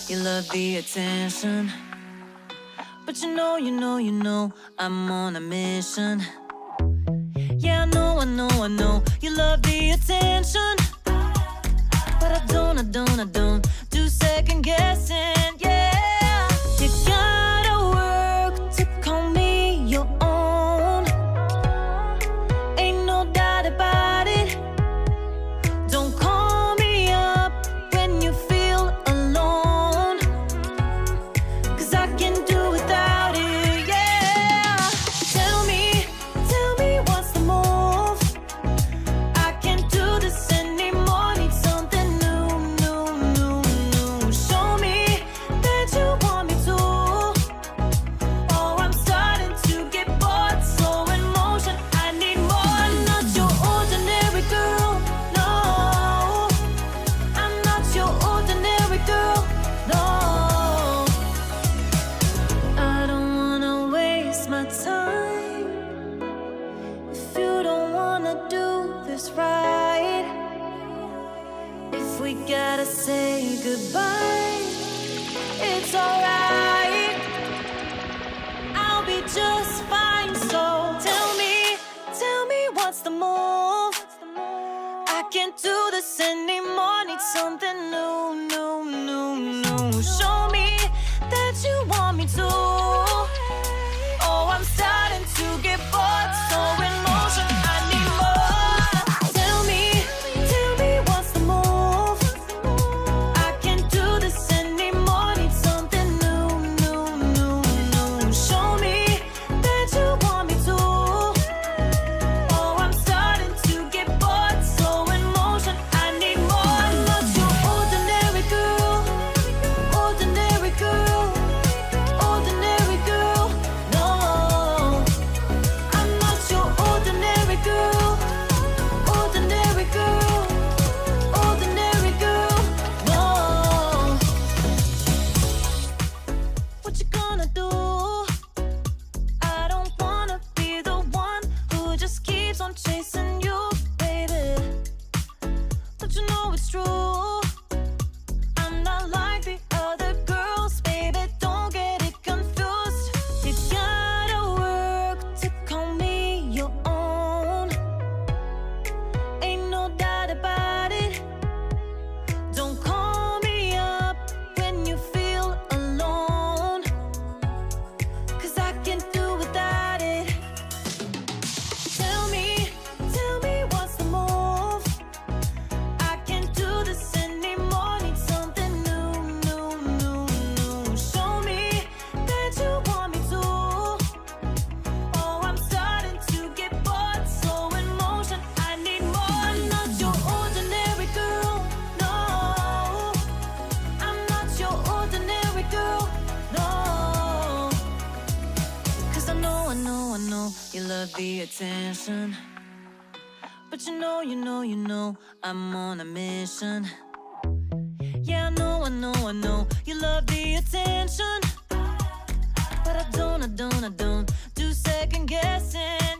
you love the attention. But you know, I'm on a mission. Yeah, I know, you love the attention. But I don't do second guessing, yeah. You gotta work to call me your own. Ain't no doubt about it. Don't call me up when you feel alone, 'cause I can do without it, yeah. Tell me what's the move. I can't do this anymore, need something new. Show me that you want me to. Oh, I'm starting to get bored, slow in motion, I need more. I'm not your ordinary girl, no. I'm not your ordinary girl, no. I don't wanna waste my time if you don't wanna do this right. If we gotta say goodbye, it's alright. I'll be just fine, so tell me what's the move. I can't do this anymore, need something new. Show me that you want me to. Oh, I'm starting to get bored, so in motion, I need more. Tell me what's the move. I can't do this anymore, need something new. Show me that you want me to. Oh, I'm starting to get bored, so in motion, I need more. I'm not your ordinary girl, ordinary girl, ordinary girl, no. I'm not your ordinary girl, ordinary girl, ordinary girl, no. What you gonna do? I don't wanna be the one who just keeps on chasing you, baby. Don't you know it's true? I'm not like the other girls, baby, don't get it confused. You gotta work to call me your own. Ain't no doubt about it. Don't call me up when you feel alone, 'cause I can't do without it. Tell me what's the move. I can't do this anymore, need something new. Show me that you want me to. Oh, I'm starting to get bored, so in motion, I need more. I'm not your ordinary girl, no. I'm not your ordinary girl, no. 'Cause I know, you love the attention. But you know, I'm on a mission. Yeah, I know, you love the attention. But I don't do second guessing,